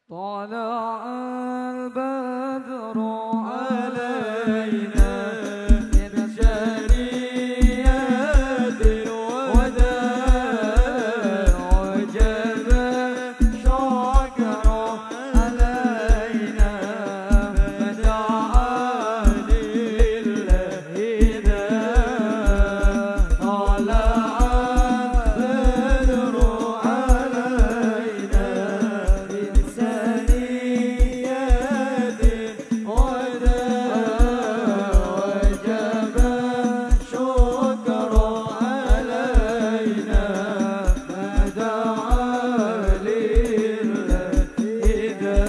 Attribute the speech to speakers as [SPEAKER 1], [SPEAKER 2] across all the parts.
[SPEAKER 1] طلع البدر علينا من ثنيات الوداع وجب الشكر علينا فدعا لله إذا طلع البدر علينا من ثنيات الوداع وجب الشكر علينا فدعا لله إذا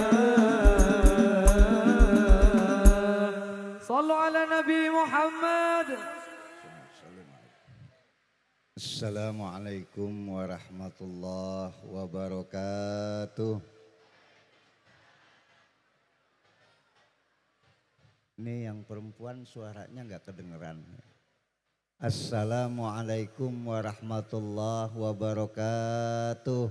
[SPEAKER 1] صلوا على نبي محمد.
[SPEAKER 2] Assalamualaikum warahmatullahi wabarakatuh. Ini yang perempuan suaranya nggak kedengeran. Assalamualaikum warahmatullahi wabarakatuh.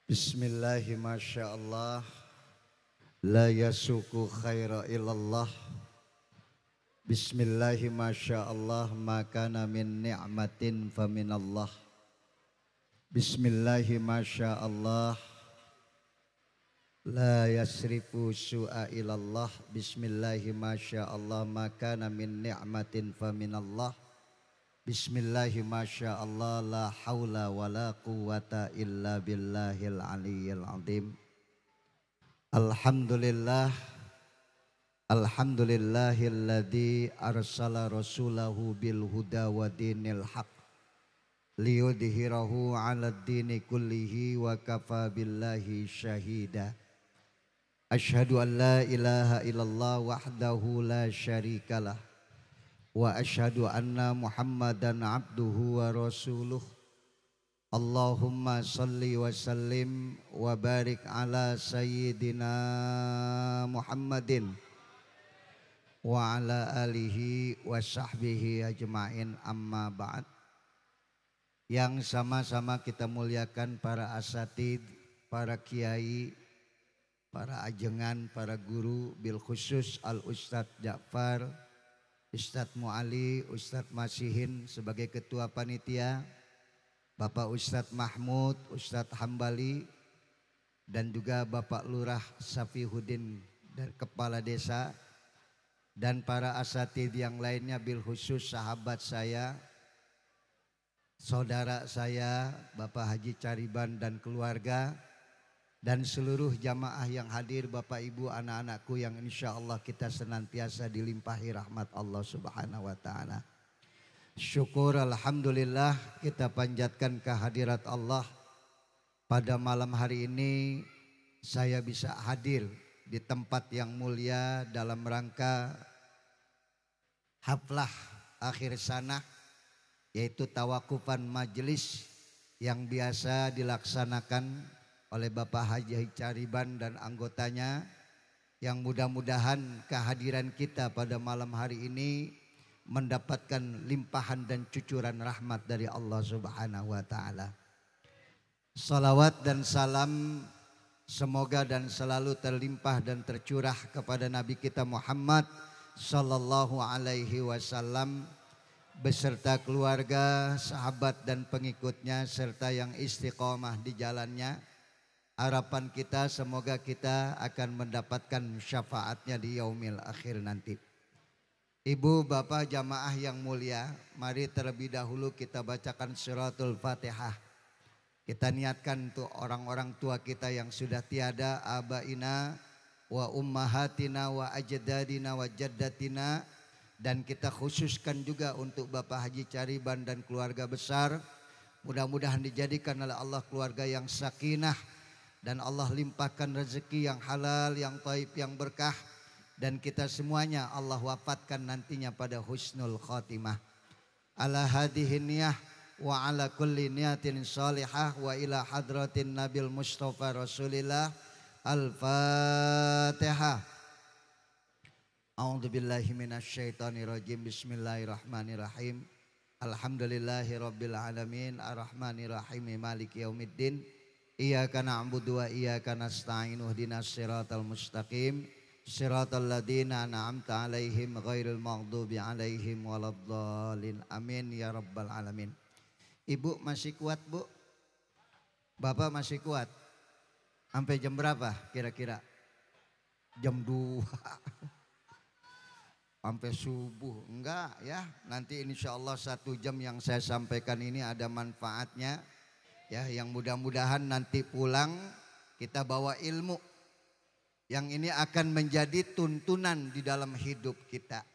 [SPEAKER 2] Bismillahi masyaallah. La yasuku khaira illallah. Bismillahi masyaallah. Makana min ni'matin faminallah. Bismillahi masyaallah. La yasrifu su'a ilallah. Bismillahi masyaallah. Makana min ni'matin faminallah. Bismillahi masyaallah. La hawla wa la quwata illa billahil aliyyil azim. Alhamdulillah. Alhamdulillahilladzi arsala rasulahu bil huda wa dinil haq liyudhhirahu 'alad dini kullihi wa kafa billahi syahida. Asyhadu an la ilaha illallah wahdahu la syarikalah wa asyhadu anna Muhammadan abduhu wa rasuluh. Allahumma salli wa sallim wa barik ala sayyidina Muhammadin wa ala alihi wa sahbihi ajma'in, amma ba'd. Yang sama-sama kita muliakan para asatid, para kiai, para ajengan, para guru, bil khusus Al-Ustadz Ja'far, Ustadz Mu'ali, Ustadz Masihin sebagai ketua panitia, Bapak Ustadz Mahmud, Ustadz Hambali, dan juga Bapak Lurah Safihuddin dan Kepala Desa, dan para asatid yang lainnya, bil khusus sahabat saya, saudara saya, Bapak Haji Cariban dan keluarga, dan seluruh jamaah yang hadir, Bapak Ibu, anak-anakku yang insya Allah kita senantiasa dilimpahi rahmat Allah Subhanahu wa Ta'ala. Syukur alhamdulillah kita panjatkan kehadirat Allah. Pada malam hari ini saya bisa hadir di tempat yang mulia dalam rangka haflah akhir sanah, yaitu tawakufan majelis yang biasa dilaksanakan oleh Bapak Haji Cariban dan anggotanya, yang mudah-mudahan kehadiran kita pada malam hari ini mendapatkan limpahan dan cucuran rahmat dari Allah Subhanahu wa Ta'ala. Salawat dan salam semoga dan selalu terlimpah dan tercurah kepada Nabi kita Muhammad sallallahu alaihi wasallam beserta keluarga, sahabat dan pengikutnya serta yang istiqomah di jalannya. Harapan kita semoga kita akan mendapatkan syafaatnya di yaumil akhir nanti. Ibu bapak jamaah yang mulia, mari terlebih dahulu kita bacakan suratul Fatihah. Kita niatkan untuk orang-orang tua kita yang sudah tiada, abaina wa ummahatina wa ajdadina wa jaddatina, dan kita khususkan juga untuk Bapak Haji Cariban dan keluarga besar. Mudah-mudahan dijadikan oleh Allah keluarga yang sakinah, dan Allah limpahkan rezeki yang halal, yang thaib, yang berkah, dan kita semuanya Allah wafatkan nantinya pada husnul khotimah. Ala hadihin niyah wa ala kulli niyatin salihah wa ila hadratin nabil mustafa rasulillah. Al-Fatihah. A'udzu billahi minasyaitonir rajim. Bismillahirrahmanirrahim. Alhamdulillahirabbil alamin arrahmanirrahim maliki yaumiddin. Iyyaka na'budu wa iyyaka nasta'in ihdinas siratal mustaqim siratal ladzina an'amta 'alaihim ghairil maghdubi 'alaihim waladdallin. Amin ya rabbal alamin. Ibu masih kuat, Bu? Bapak masih kuat? Sampai jam berapa kira-kira? Jam 2. Sampai subuh? Enggak ya. Nanti insya Allah 1 jam yang saya sampaikan ini ada manfaatnya. Ya, yang mudah-mudahan nanti pulang kita bawa ilmu yang ini akan menjadi tuntunan di dalam hidup kita.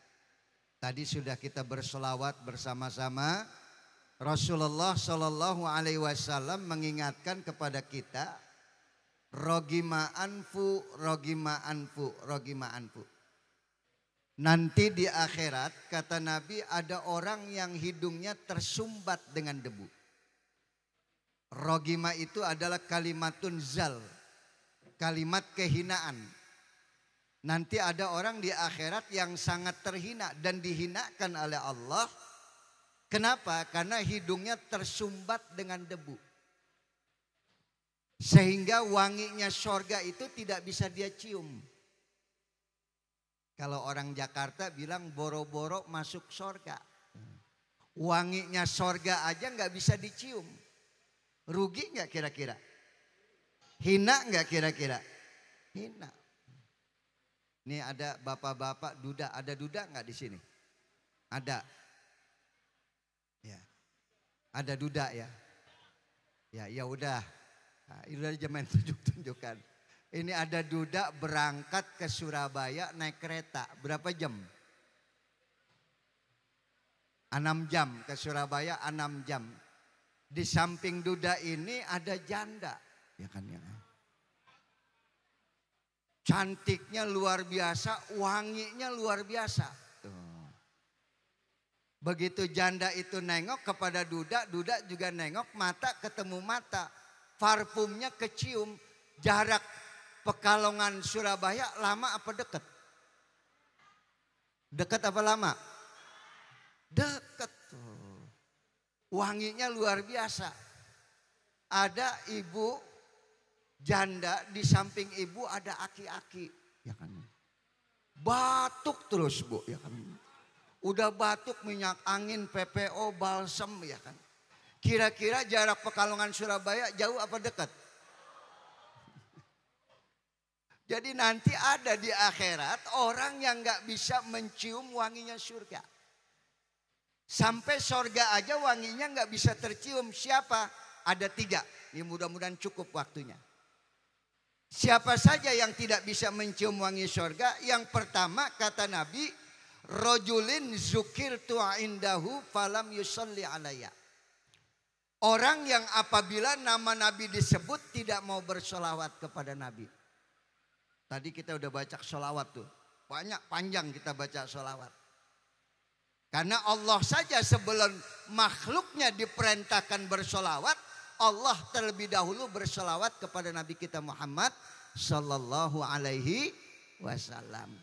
[SPEAKER 2] Tadi sudah kita berselawat bersama-sama. Rasulullah Shallallahu Alaihi Wasallam mengingatkan kepada kita, rogima anfu, rogima anfu, rogima anfu. Nanti di akhirat kata Nabi ada orang yang hidungnya tersumbat dengan debu. Rogima itu adalah kalimatun zal, kalimat kehinaan. Nanti ada orang di akhirat yang sangat terhina dan dihinakan oleh Allah. Kenapa? Karena hidungnya tersumbat dengan debu. Sehingga wanginya sorga itu tidak bisa dia cium. Kalau orang Jakarta bilang boro-boro masuk sorga. Wanginya sorga aja nggak bisa dicium. Rugi nggak kira-kira? Hina nggak kira-kira? Hina. Ini ada bapak-bapak duda, ada duda nggak di sini? Ada. Ya, ada duda ya. Ya udah. Nah, itu udah jangan tunjuk-tunjukkan. Ini ada duda berangkat ke Surabaya naik kereta. Berapa jam? 6 jam ke Surabaya, 6 jam. Di samping duda ini ada janda, ya kan ya. Cantiknya luar biasa, wanginya luar biasa. Tuh. Begitu janda itu nengok kepada duda, duda juga nengok, mata ketemu mata. Parfumnya kecium, jarak Pekalongan Surabaya lama apa dekat? Dekat apa lama? Dekat. Wanginya luar biasa. Ada ibu janda, di samping ibu ada aki-aki, ya kan. Batuk terus, Bu, ya kan. Udah batuk, minyak angin, PPO, balsem, ya kan. Kira-kira jarak Pekalongan Surabaya jauh apa dekat? Jadi nanti ada di akhirat orang yang nggak bisa mencium wanginya surga. Sampai sorga aja wanginya nggak bisa tercium. Siapa? Ada 3. Ini mudah-mudahan cukup waktunya. Siapa saja yang tidak bisa mencium wangi sorga? Yang pertama kata Nabi, rojulin zukirtu indahu falam yusalli alayya. Orang yang apabila nama Nabi disebut tidak mau bersolawat kepada Nabi. Tadi kita udah baca solawat tuh. Banyak panjang kita baca solawat. Karena Allah saja sebelum makhluknya diperintahkan bersolawat, Allah terlebih dahulu bersolawat kepada Nabi kita Muhammad Sallallahu Alaihi Wasallam.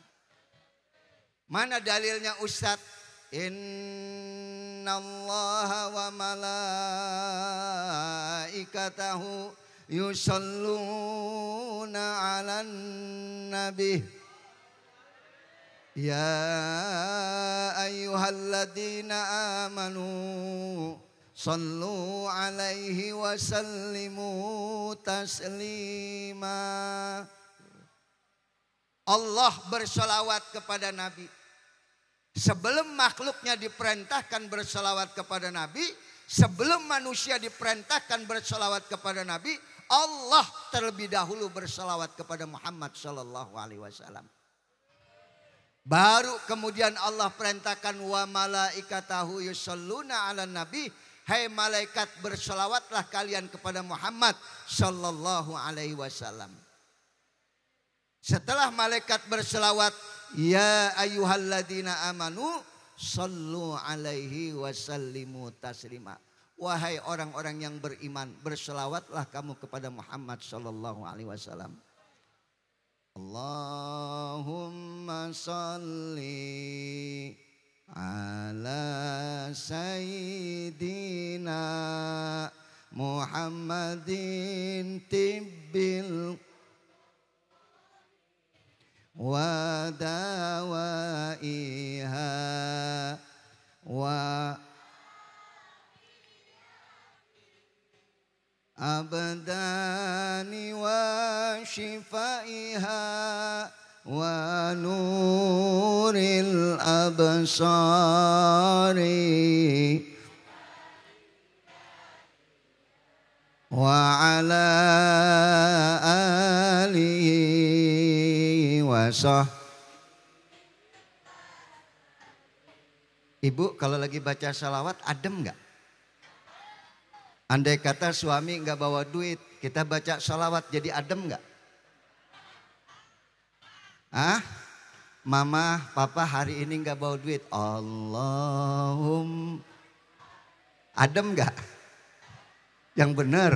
[SPEAKER 2] Mana dalilnya Ustadz? Inna Allah wa malaikatahu yusalluna ala nabi. Ya ayyuhalladzina amanu sallu alaihi wa sallimu taslima. Allah bersolawat kepada Nabi. Sebelum makhluknya diperintahkan bersolawat kepada Nabi, sebelum manusia diperintahkan bersolawat kepada Nabi, Allah terlebih dahulu bersolawat kepada Muhammad Sallallahu Alaihi Wasallam. Baru kemudian Allah perintahkan wa malaikatahu yusalluna ala nabi. Hai malaikat, bersolawatlah kalian kepada Muhammad Sallallahu Alaihi Wasallam. Setelah malaikat bersolawat, ya ayyuhalladzina amanu sallu alaihi wasallimu taslima. Wahai orang-orang yang beriman, bersolawatlah kamu kepada Muhammad Sallallahu Alaihi Wasallam. Allahumma salli ala sayyidina Muhammadin tibbil wa dawaiha wa abdani wa shifaiha wa nuril absari wa ala alihi wa Ibu kalau lagi baca salawat adem nggak? Andai kata suami nggak bawa duit, kita baca salawat jadi adem nggak? Ah, mama, papa hari ini nggak bawa duit. Allahum, adem nggak? Yang benar.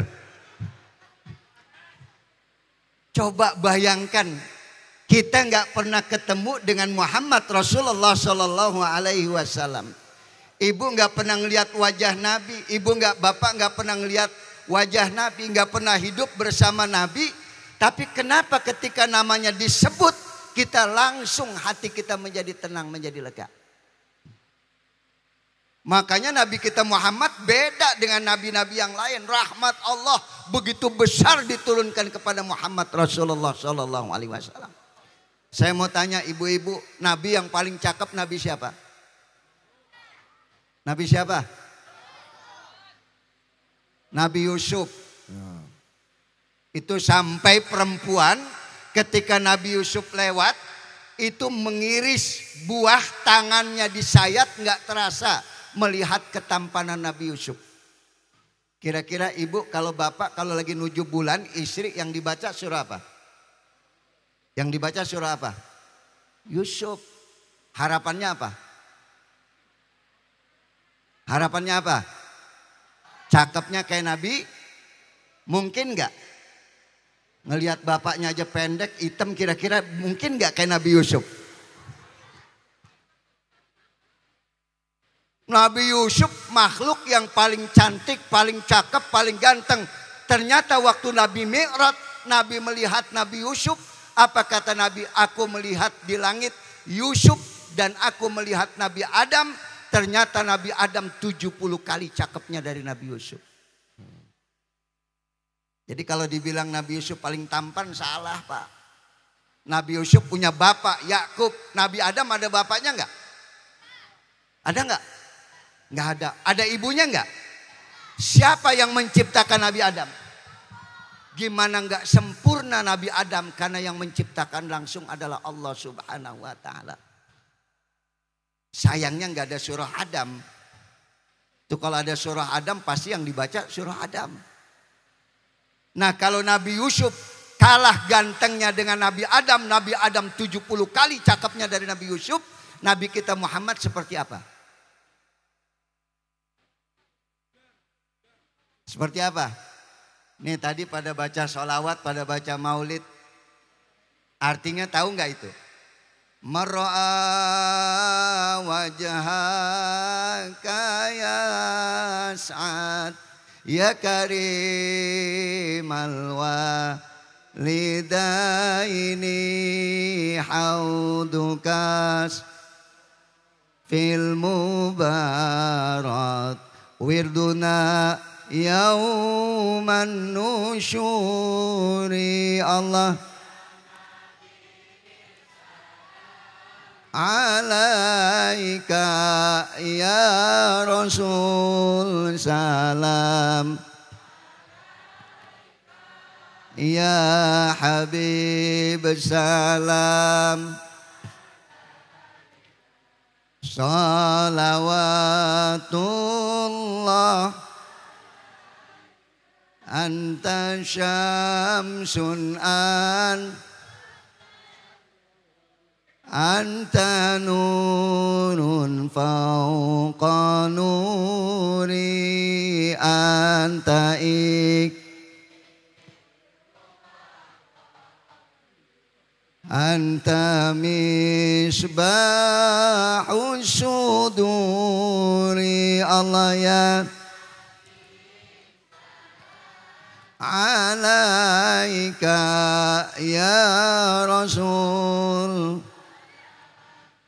[SPEAKER 2] Coba bayangkan, kita nggak pernah ketemu dengan Muhammad Rasulullah Sallallahu Alaihi Wasallam. Ibu nggak pernah ngelihat wajah Nabi, bapak nggak pernah ngelihat wajah Nabi, nggak pernah hidup bersama Nabi. Tapi kenapa ketika namanya disebut, kita langsung hati kita menjadi tenang, menjadi lega. Makanya Nabi kita Muhammad beda dengan nabi-nabi yang lain. Rahmat Allah begitu besar diturunkan kepada Muhammad Rasulullah Sallallahu Alaihi Wasallam. Saya mau tanya ibu-ibu, Nabi yang paling cakep Nabi siapa? Nabi siapa? Nabi Yusuf. Itu sampai perempuan ketika Nabi Yusuf lewat itu mengiris buah tangannya disayat nggak terasa melihat ketampanan Nabi Yusuf. Kira-kira ibu kalau bapak kalau lagi nuju bulan istri yang dibaca surah apa? Yang dibaca surah apa? Yusuf. Harapannya apa? Harapannya apa? Cakepnya kayak Nabi? Mungkin nggak? Ngelihat bapaknya aja pendek, hitam, kira-kira mungkin nggak kayak Nabi Yusuf? Nabi Yusuf makhluk yang paling cantik, paling cakep, paling ganteng. Ternyata waktu Nabi Mi'raj, Nabi melihat Nabi Yusuf. Apa kata Nabi? Aku melihat di langit Yusuf dan aku melihat Nabi Adam. Ternyata Nabi Adam 70 kali cakepnya dari Nabi Yusuf. Jadi kalau dibilang Nabi Yusuf paling tampan salah Pak. Nabi Yusuf punya bapak Yakub. Nabi Adam ada bapaknya enggak? Ada enggak? Enggak ada. Ada ibunya enggak? Siapa yang menciptakan Nabi Adam? Gimana enggak sempurna Nabi Adam? Karena yang menciptakan langsung adalah Allah Subhanahu wa Ta'ala. Sayangnya enggak ada surah Adam. Itu kalau ada surah Adam pasti yang dibaca surah Adam. Nah kalau Nabi Yusuf kalah gantengnya dengan Nabi Adam 70 kali cakepnya dari Nabi Yusuf. Nabi kita Muhammad seperti apa? Seperti apa? Nih tadi pada baca sholawat, pada baca maulid. Artinya tahu nggak itu? Mar'a wajhaka ya sa'ad ya karimal walidaini haudukas fil mubarak wirduna yauman nusyuri Allah alaika ya Rasul salam ya Habib salam salawatullah anta syamsun anta nurun fauqa nuri anta Anta misbahus suduri Allah ya alaika ya Rasul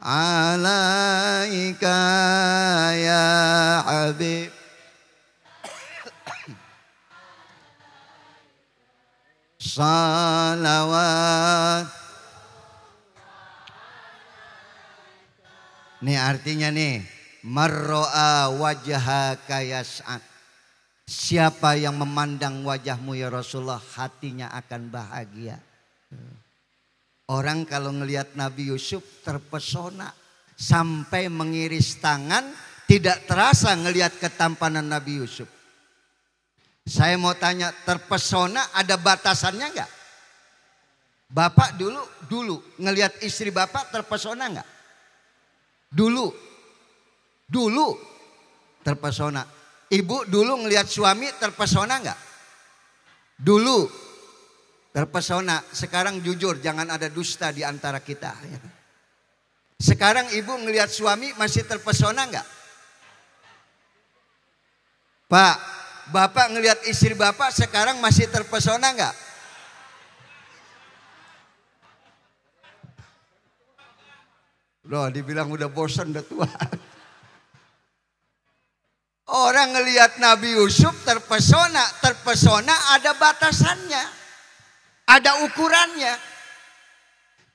[SPEAKER 2] alaika ya Habib salawat. Nih artinya nih, marro'a wajhaka yas'ad. Siapa yang memandang wajahmu ya Rasulullah, hatinya akan bahagia. Orang kalau ngelihat Nabi Yusuf terpesona sampai mengiris tangan, tidak terasa ngelihat ketampanan Nabi Yusuf. Saya mau tanya, terpesona ada batasannya enggak? Bapak dulu ngelihat istri bapak terpesona enggak? Dulu terpesona. Ibu dulu ngelihat suami terpesona enggak? Dulu terpesona. Sekarang jujur, jangan ada dusta di antara kita. Sekarang ibu ngelihat suami masih terpesona enggak? Pak, bapak ngelihat istri bapak sekarang masih terpesona enggak? Loh, dibilang udah bosan, udah tua. Orang ngelihat Nabi Yusuf terpesona ada batasannya, ada ukurannya.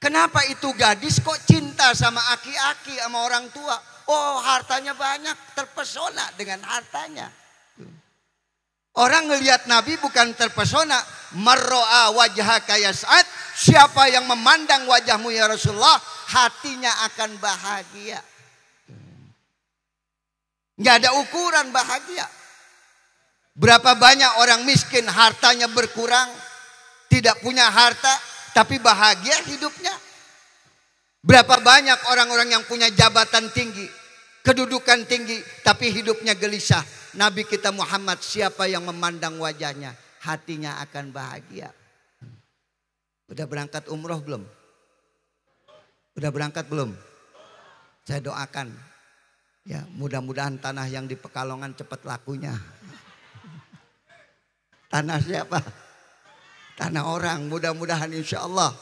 [SPEAKER 2] Kenapa itu gadis kok cinta sama aki-aki, sama orang tua? Oh, hartanya banyak, terpesona dengan hartanya. Orang ngelihat Nabi bukan terpesona, marro'a wajhaka yas'ad. Siapa yang memandang wajahmu ya Rasulullah, hatinya akan bahagia. Nggak ada ukuran bahagia. Berapa banyak orang miskin, hartanya berkurang, tidak punya harta, tapi bahagia hidupnya. Berapa banyak orang-orang yang punya jabatan tinggi, kedudukan tinggi, tapi hidupnya gelisah. Nabi kita Muhammad, siapa yang memandang wajahnya, hatinya akan bahagia. Udah berangkat umroh belum? Udah berangkat belum? Saya doakan, ya mudah-mudahan tanah yang di Pekalongan cepat lakunya. Tanah siapa? Tanah orang, mudah-mudahan insya Allah.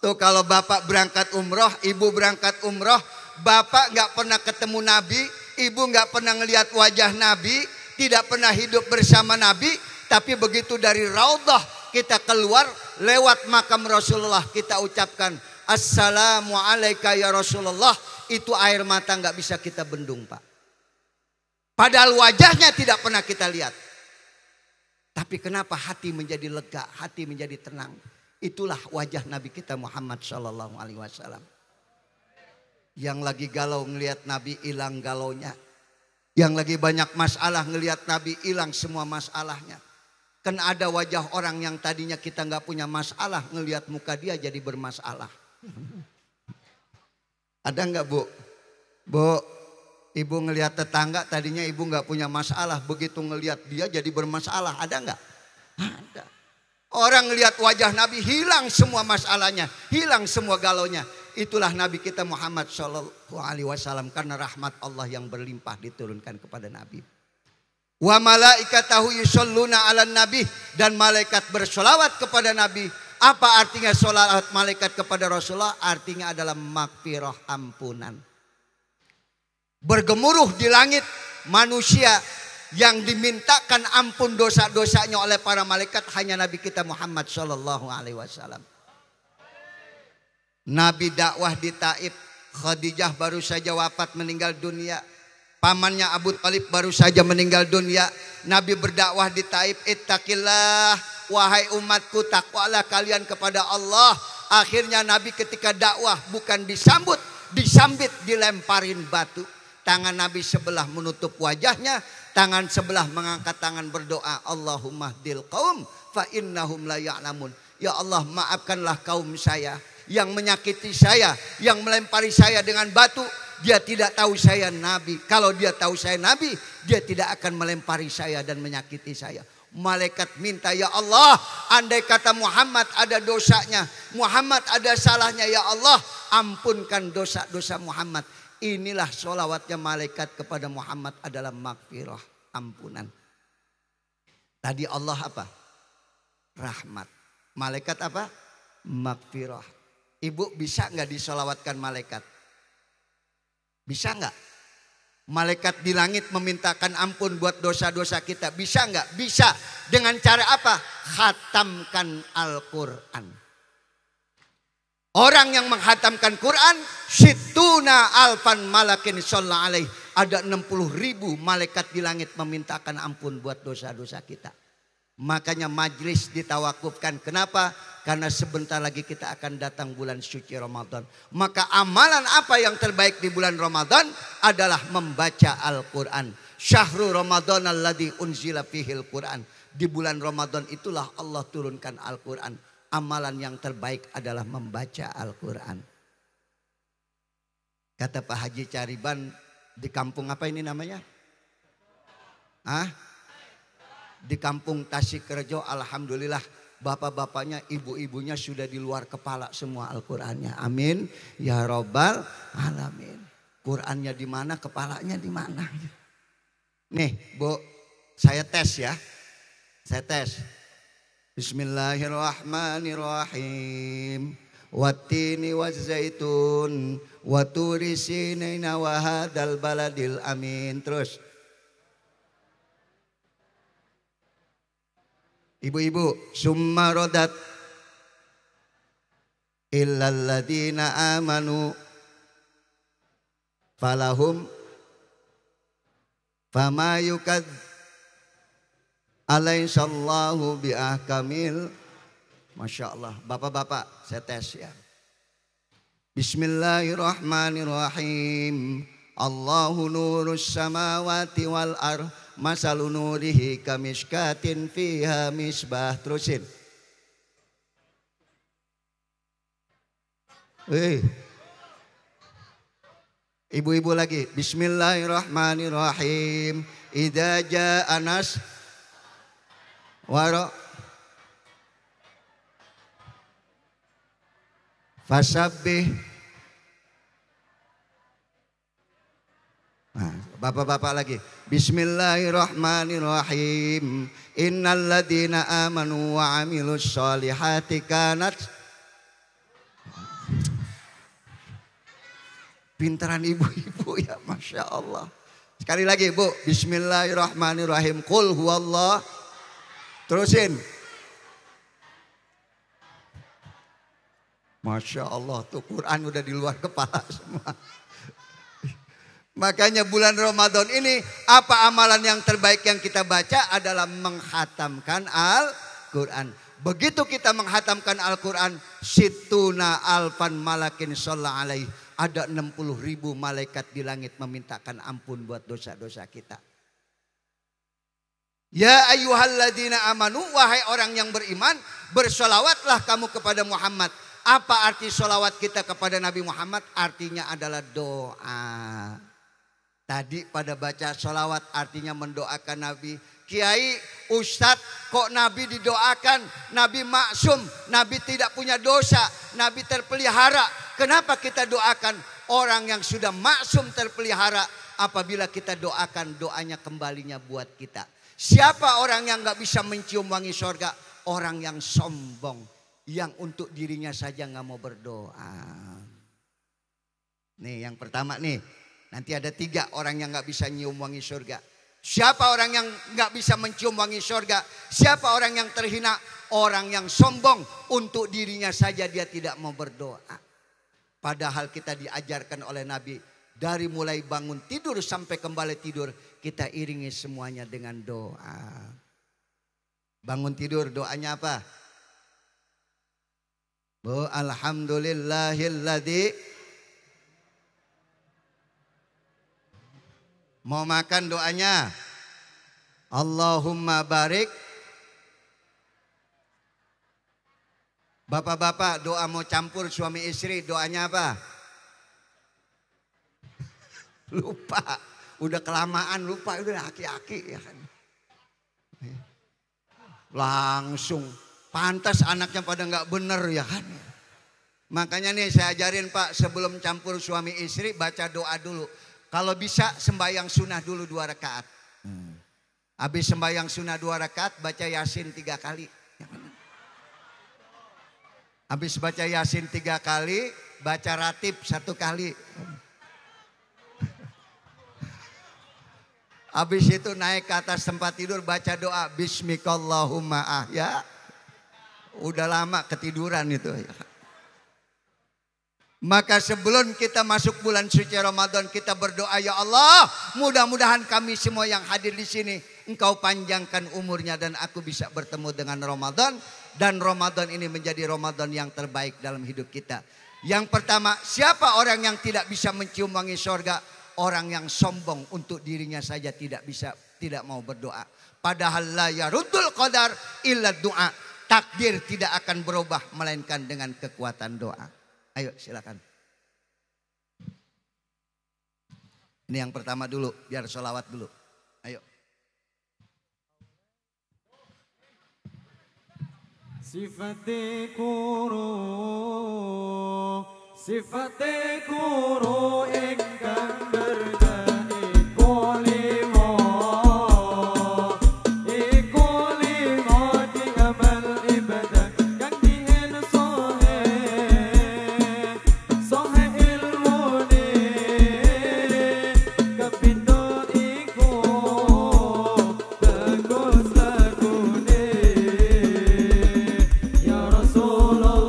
[SPEAKER 2] Tuh kalau bapak berangkat umroh, ibu berangkat umroh, bapak gak pernah ketemu Nabi, ibu gak pernah ngelihat wajah Nabi, tidak pernah hidup bersama Nabi, tapi begitu dari Raudhah kita keluar lewat makam Rasulullah, kita ucapkan Assalamualaikum ya Rasulullah. Itu air mata gak bisa kita bendung, Pak. Padahal wajahnya tidak pernah kita lihat. Tapi kenapa hati menjadi lega, hati menjadi tenang? Itulah wajah Nabi kita Muhammad Sallallahu Alaihi Wasallam. Yang lagi galau ngelihat Nabi, hilang galaunya. Yang lagi banyak masalah ngelihat Nabi, hilang semua masalahnya. Kan ada wajah orang yang tadinya kita nggak punya masalah, ngelihat muka dia jadi bermasalah. Ada nggak, Bu? Bu, ibu ngelihat tetangga tadinya ibu nggak punya masalah, begitu ngelihat dia jadi bermasalah. Ada nggak? Ada. Orang ngelihat wajah Nabi, hilang semua masalahnya, hilang semua galaunya. Itulah Nabi kita Muhammad Sallallahu Alaihi Wasallam, karena rahmat Allah yang berlimpah diturunkan kepada Nabi. Wa malaikatahu yusholluna ala nabi, dan malaikat bersolawat kepada Nabi. Apa artinya solawat malaikat kepada Rasulullah? Artinya adalah magfirah, ampunan. Bergemuruh di langit manusia yang dimintakan ampun dosa-dosanya oleh para malaikat hanya Nabi kita Muhammad Sallallahu Alaihi Wasallam. Nabi dakwah di Taif, Khadijah baru saja wafat meninggal dunia. Pamannya Abu Thalib baru saja meninggal dunia. Nabi berdakwah di Taif, ittaqillah, wahai umatku, takwalah kalian kepada Allah. Akhirnya Nabi ketika dakwah bukan disambut, disambit, dilemparin batu. Tangan Nabi sebelah menutup wajahnya, tangan sebelah mengangkat tangan berdoa, Allahumma hdil qaum fa innahum la ya'lamun. Ya Allah, maafkanlah kaum saya yang menyakiti saya, yang melempari saya dengan batu. Dia tidak tahu saya Nabi. Kalau dia tahu saya Nabi, dia tidak akan melempari saya dan menyakiti saya. Malaikat minta, ya Allah, andai kata Muhammad ada dosanya, Muhammad ada salahnya, ya Allah, ampunkan dosa-dosa Muhammad. Inilah sholawatnya malaikat kepada Muhammad adalah maghfirah, ampunan. Tadi Allah apa? Rahmat. Malaikat apa? Maghfirah. Ibu bisa nggak disolawatkan malaikat? Bisa nggak? Malaikat di langit memintakan ampun buat dosa-dosa kita. Bisa nggak? Bisa. Dengan cara apa? Khatamkan Al-Quran. Orang yang menghatamkan Quran, situna alfan malakin shollallahu alaihi. Ada 60.000 malaikat di langit memintakan ampun buat dosa-dosa kita. Makanya majlis ditawakufkan. Kenapa? Karena sebentar lagi kita akan datang bulan suci Ramadan. Maka amalan apa yang terbaik di bulan Ramadan adalah membaca Al-Quran. Syahrul Ramadan alladzi unzila fihil Quran. Di bulan Ramadan itulah Allah turunkan Al-Quran. Amalan yang terbaik adalah membaca Al-Quran. Kata Pak Haji Cariban, di kampung apa ini namanya? Di kampung Tasikrejo, alhamdulillah bapak-bapaknya, ibu-ibunya sudah di luar kepala semua Al-Qur'annya. Amin ya robbal alamin. Qur'annya di mana, kepalanya di mana? Nih, Bu, saya tes ya. Saya tes. Bismillahirrahmanirrahim. Wattini wazzaitun wa turi sinaina wa hadzal baladil amin. Terus. Ibu-ibu, summa rodat illal ladina amanu falahum fama yukad alaihissallahu biahkamil. Masya Allah. Bapak-bapak, saya tes ya. Bismillahirrahmanirrahim. Allahu nurus samawati wal ardh. Masalu nurihi kamishkatin fiha misbah. Terusin. Ibu-ibu lagi. Bismillahirrahmanirrahim. Idza jaa nas wara fasabbih. Nah, bapak-bapak lagi. Bismillahirrahmanirrahim. Innal ladzina amanu wa amilus solihati kanat. Pintaran ibu-ibu ya, Masya Allah. Sekali lagi, Bu. Bismillahirrahmanirrahim. Qul huwallah. Terusin. Masya Allah, tuh Quran udah di luar kepala semua. Makanya bulan Ramadan ini apa amalan yang terbaik yang kita baca adalah menghatamkan Al-Quran. Begitu kita menghatamkan Al-Quran, situna alfan malakin shollallahu alaihi. Ada 60.000 malaikat di langit memintakan ampun buat dosa-dosa kita. Ya ayyuhalladzina amanu, wahai orang yang beriman, bersolawatlah kamu kepada Muhammad. Apa arti solawat kita kepada Nabi Muhammad? Artinya adalah doa. Tadi pada baca solawat artinya mendoakan Nabi. Kiai, Ustadz, kok Nabi didoakan? Nabi maksum, Nabi tidak punya dosa, Nabi terpelihara. Kenapa kita doakan orang yang sudah maksum terpelihara? Apabila kita doakan, doanya kembalinya buat kita. Siapa orang yang gak bisa mencium wangi surga? Orang yang sombong, yang untuk dirinya saja gak mau berdoa. Nih yang pertama nih. Nanti ada 3 orang yang gak bisa nyium wangi surga. Siapa orang yang gak bisa mencium wangi surga? Siapa orang yang terhina? Orang yang sombong, untuk dirinya saja dia tidak mau berdoa. Padahal kita diajarkan oleh Nabi, dari mulai bangun tidur sampai kembali tidur, kita iringi semuanya dengan doa. Bangun tidur doanya apa? Bu, alhamdulillahilladzi. Mau makan doanya, Allahumma barik. Bapak-bapak doa mau campur suami istri, doanya apa? Lupa, udah kelamaan lupa, udah aki-aki ya kan. Langsung pantas anaknya pada nggak bener ya kan. Makanya nih saya ajarin Pak, sebelum campur suami istri baca doa dulu. Kalau bisa sembahyang sunnah dulu 2 rakaat. Habis sembahyang sunnah 2 rakaat baca Yasin 3 kali. Habis baca Yasin 3 kali, baca ratib 1 kali. Habis itu naik ke atas tempat tidur baca doa Bismikallahumma ahya. Udah lama ketiduran itu. Maka sebelum kita masuk bulan suci Ramadan kita berdoa, ya Allah, mudah-mudahan kami semua yang hadir di sini Engkau panjangkan umurnya dan aku bisa bertemu dengan Ramadan, dan Ramadan ini menjadi Ramadan yang terbaik dalam hidup kita. Yang pertama, siapa orang yang tidak bisa mencium wangi sorga? Orang yang sombong untuk dirinya saja tidak mau berdoa. Padahal la yaruddul qadar illa doa. Takdir tidak akan berubah melainkan dengan kekuatan doa. Ayo silakan. Ini yang pertama dulu, biar sholawat dulu. Ayo.
[SPEAKER 1] Sifate kuro ingkang berkahi kulimo. Di amal ibadah kang dihen sohe ilmune kapindo iku bagus lagune. Ya Rasulullah,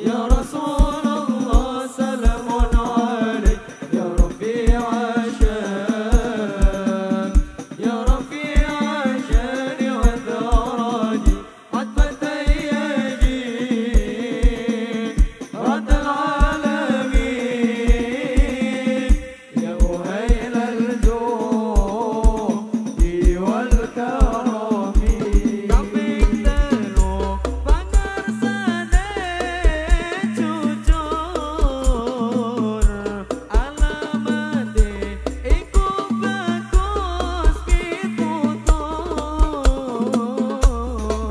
[SPEAKER 1] ya Rasulullah, salamun alaik ya Rafi'a syan, ya Rafi'a syani wa daraji atfatayyaji radal alamin ya uhailal judi wal karami. Kaping telu pangarsane jujur, alamate iku bagus pitutur.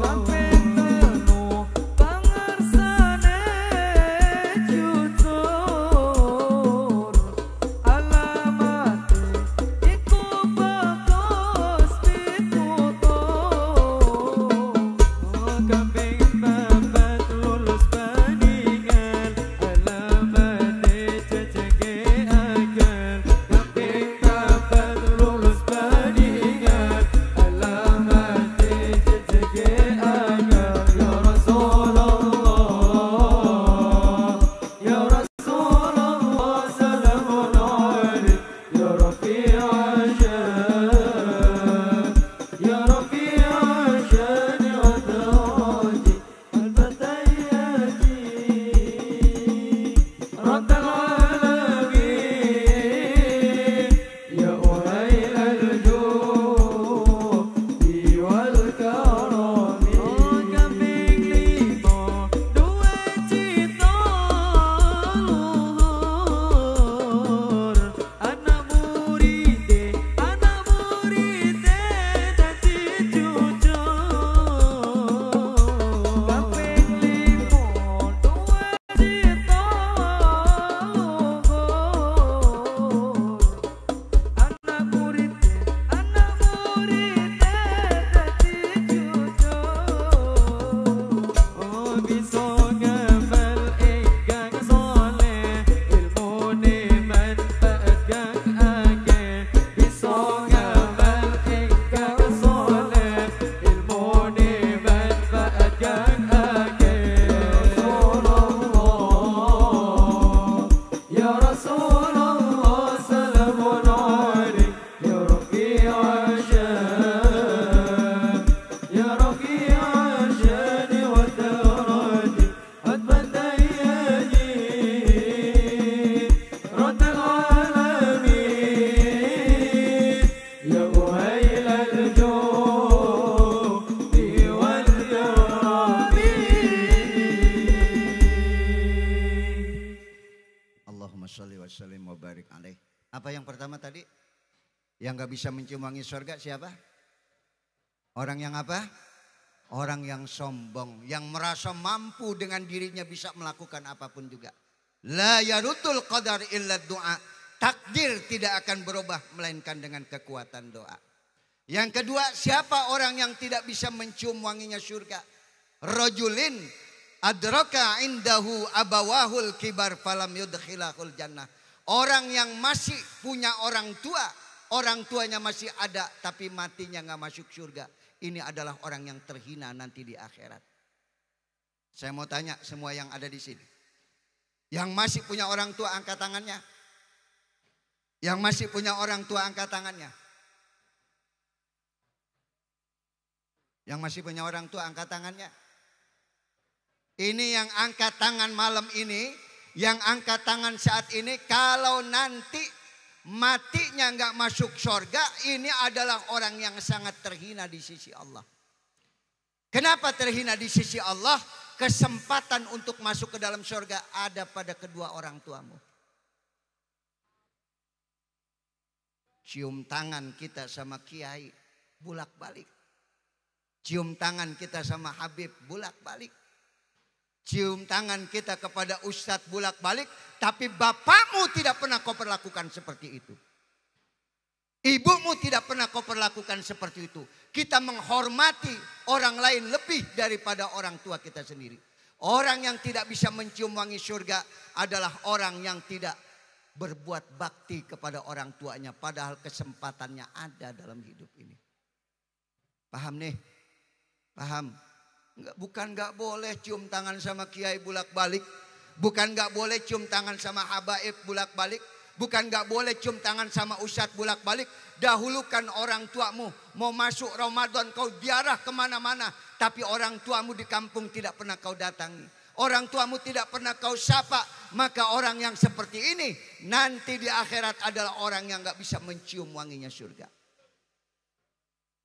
[SPEAKER 1] Kaping telu pangarsane jujur, alamate iku bagus pitutur. Kaping papat lulus bandingan, alamate ceceke akal. Kaping papat lulus bandingan, alamate ceceke akal. Ya Rasulullah, ya Rasulullah, salamun alaik ya Rafi'a syan, ya Rafi'a syani wa daraji al-fatayyaji raddal alamin ya uhailal judi wal karami. Kaping lima duwe cita luhur, anak muride dadi jujur. Kaping lima duwe cita luhur, anak muride dadi jujur. Oh bisa ngamal ingkang soleh, ilmune manfaat kang akeh. Bisa ngamal ingkang soleh, ilmune manfaat kang akeh. Ya Rasulullah, salamun alaik ya Rafi'a syan, ya Rafi'a syani wa daraji atfatayyaji raddal alamin ya uhailal judi wal karami.
[SPEAKER 2] Allahumma sholli wa sallim wa barik alaih. Apa yang pertama tadi? Yang gak bisa mencium wangi surga siapa? Orang yang apa? Orang yang sombong, yang merasa mampu dengan dirinya bisa melakukan apapun juga. La yarutul qadar illa doa. Takdir tidak akan berubah melainkan dengan kekuatan doa. Yang kedua, siapa orang yang tidak bisa mencium wanginya surga? Rajulin adraka indahu abawahul kibar falam yudkhilahul jannah. Orang yang masih punya orang tuanya masih ada tapi matinya nggak masuk surga. Ini adalah orang yang terhina nanti di akhirat. Saya mau tanya semua yang ada di sini. Yang masih punya orang tua angkat tangannya. Yang masih punya orang tua angkat tangannya. Yang masih punya orang tua angkat tangannya. Ini yang angkat tangan malam ini. Yang angkat tangan saat ini. Kalau nanti matinya nggak masuk surga, ini adalah orang yang sangat terhina di sisi Allah. Kenapa terhina di sisi Allah? Kesempatan untuk masuk ke dalam surga ada pada kedua orang tuamu. Cium tangan kita sama kiai, bulak balik. Cium tangan kita sama Habib, bulak balik. Cium tangan kita kepada ustadz bulak balik. Tapi bapakmu tidak pernah kau perlakukan seperti itu. Ibumu tidak pernah kau perlakukan seperti itu. Kita menghormati orang lain lebih daripada orang tua kita sendiri. Orang yang tidak bisa mencium wangi surga adalah orang yang tidak berbuat bakti kepada orang tuanya. Padahal kesempatannya ada dalam hidup ini. Paham nih? Paham? Bukan gak boleh cium tangan sama kiai bulak balik. Bukan gak boleh cium tangan sama habaib bulak balik. Bukan gak boleh cium tangan sama ustadz bulak balik. Dahulukan orang tuamu. Mau masuk Ramadan kau ziarah kemana-mana. Tapi orang tuamu di kampung tidak pernah kau datangi. Orang tuamu tidak pernah kau sapa. Maka orang yang seperti ini nanti di akhirat adalah orang yang gak bisa mencium wanginya surga.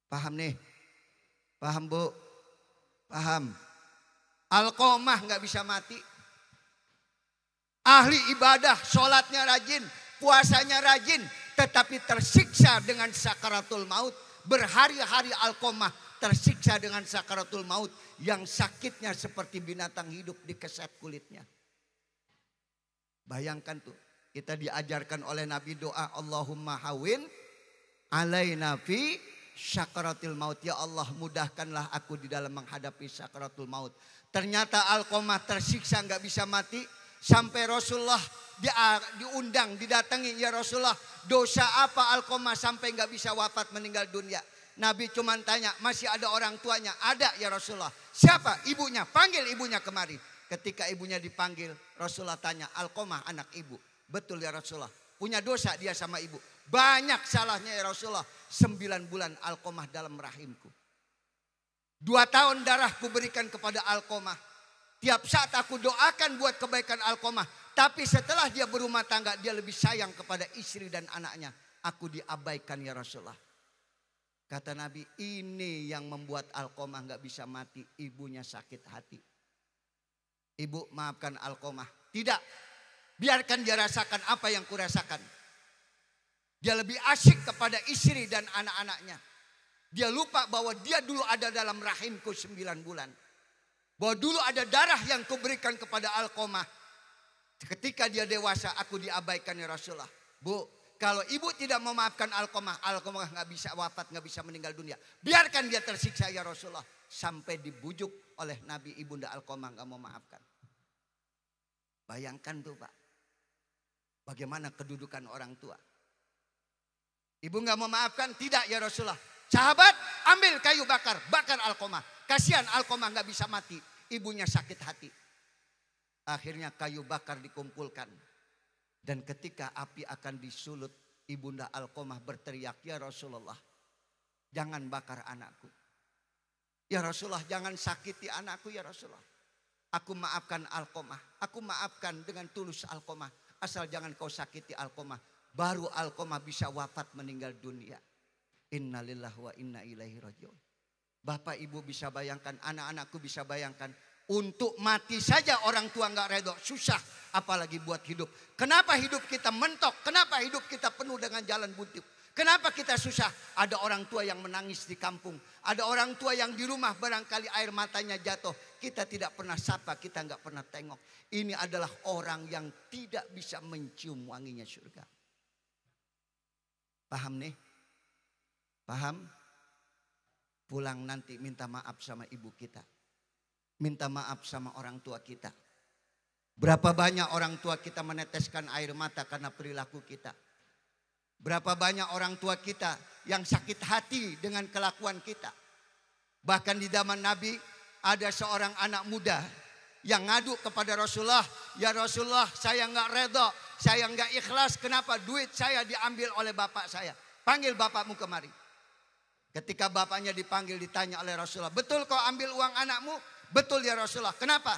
[SPEAKER 2] Paham nih? Paham bu? Paham? Alqomah gak bisa mati. Ahli ibadah, sholatnya rajin, puasanya rajin. Tetapi tersiksa dengan sakaratul maut. Berhari-hari Alqomah tersiksa dengan sakaratul maut. Yang sakitnya seperti binatang hidup dikeset kulitnya. Bayangkan tuh. Kita diajarkan oleh Nabi doa. Allahumma hawin alaina fi sakaratul maut. Ya Allah mudahkanlah aku di dalam menghadapi sakaratul maut. Ternyata Alqomah tersiksa gak bisa mati. Sampai Rasulullah diundang, didatangi, ya Rasulullah dosa apa Alqomah sampai gak bisa wafat meninggal dunia. Nabi cuma tanya, masih ada orang tuanya? Ada ya Rasulullah. Siapa? Ibunya. Panggil ibunya kemari. Ketika ibunya dipanggil, Rasulullah tanya, Alqomah anak ibu? Betul ya Rasulullah. Punya dosa dia sama ibu? Banyak salahnya ya Rasulullah. 9 bulan Alqomah dalam rahimku. 2 tahun darahku berikan kepada Alqomah. Tiap saat aku doakan buat kebaikan Alqomah. Tapi setelah dia berumah tangga, dia lebih sayang kepada istri dan anaknya. Aku diabaikan ya Rasulullah. Kata Nabi, ini yang membuat Alqomah gak bisa mati. Ibunya sakit hati. Ibu maafkan Alqomah. Tidak. Biarkan dia rasakan apa yang kurasakan. Dia lebih asyik kepada istri dan anak-anaknya. Dia lupa bahwa dia dulu ada dalam rahimku 9 bulan. Bahwa dulu ada darah yang kuberikan kepada Alqomah. Ketika dia dewasa aku diabaikan ya Rasulullah. Bu, kalau ibu tidak memaafkan Alqomah, Alqomah gak bisa wafat, gak bisa meninggal dunia. Biarkan dia tersiksa ya Rasulullah. Sampai dibujuk oleh Nabi ibunda Alqomah gak mau maafkan. Bayangkan tuh Pak. Bagaimana kedudukan orang tua. Ibu gak mau maafkan? Tidak ya Rasulullah. Sahabat ambil kayu bakar, bakar Alqomah. Kasihan Alqomah gak bisa mati. Ibunya sakit hati. Akhirnya kayu bakar dikumpulkan. Dan ketika api akan disulut, ibunda Alqomah berteriak, ya Rasulullah, jangan bakar anakku. Ya Rasulullah, jangan sakiti anakku ya Rasulullah. Aku maafkan Alqomah. Aku maafkan dengan tulus Alqomah. Asal jangan kau sakiti Alqomah. Baru Alqomah bisa wafat meninggal dunia. Innalillahi wa inna ilaihi rajiun. Bapak ibu bisa bayangkan, anak-anakku bisa bayangkan. Untuk mati saja orang tua gak redho, susah apalagi buat hidup. Kenapa hidup kita mentok? Kenapa hidup kita penuh dengan jalan buntu? Kenapa kita susah? Ada orang tua yang menangis di kampung. Ada orang tua yang di rumah barangkali air matanya jatuh. Kita tidak pernah sapa, kita nggak pernah tengok. Ini adalah orang yang tidak bisa mencium wanginya surga. Paham nih? Paham? Pulang nanti minta maaf sama ibu kita. Minta maaf sama orang tua kita. Berapa banyak orang tua kita meneteskan air mata karena perilaku kita. Berapa banyak orang tua kita yang sakit hati dengan kelakuan kita. Bahkan di zaman Nabi ada seorang anak muda yang ngadu kepada Rasulullah. Ya Rasulullah, saya nggak redha, saya nggak ikhlas. Kenapa? Duit saya diambil oleh bapak saya. Panggil bapakmu kemari. Ketika bapaknya dipanggil ditanya oleh Rasulullah. Betul kau ambil uang anakmu? Betul ya Rasulullah. Kenapa?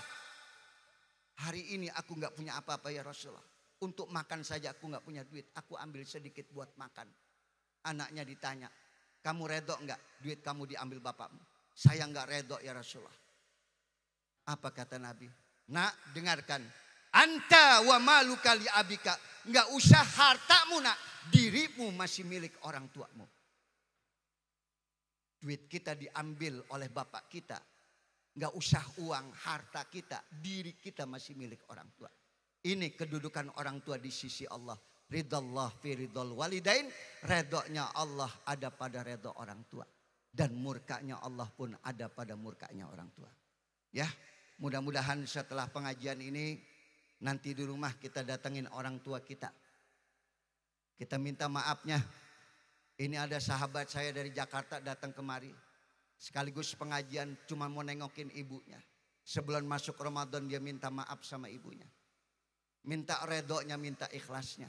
[SPEAKER 2] Hari ini aku nggak punya apa-apa ya Rasulullah. Untuk makan saja aku nggak punya duit. Aku ambil sedikit buat makan. Anaknya ditanya, kamu redho nggak duit kamu diambil bapakmu? Saya nggak redho ya Rasulullah. Apa kata Nabi? Nak, dengarkan. Anta wa maluka li abika. Nggak usah hartamu nak. Dirimu masih milik orang tuamu. Duit kita diambil oleh bapak kita. Nggak usah uang, harta kita. Diri kita masih milik orang tua. Ini kedudukan orang tua di sisi Allah. Ridallah fi ridal walidain. Redoknya Allah ada pada redok orang tua. Dan murkanya Allah pun ada pada murkanya orang tua. Ya, mudah-mudahan setelah pengajian ini nanti di rumah kita datengin orang tua kita. Kita minta maafnya. Ini ada sahabat saya dari Jakarta datang kemari. Sekaligus pengajian cuma mau nengokin ibunya. Sebelum masuk Ramadan dia minta maaf sama ibunya. Minta redonya, minta ikhlasnya.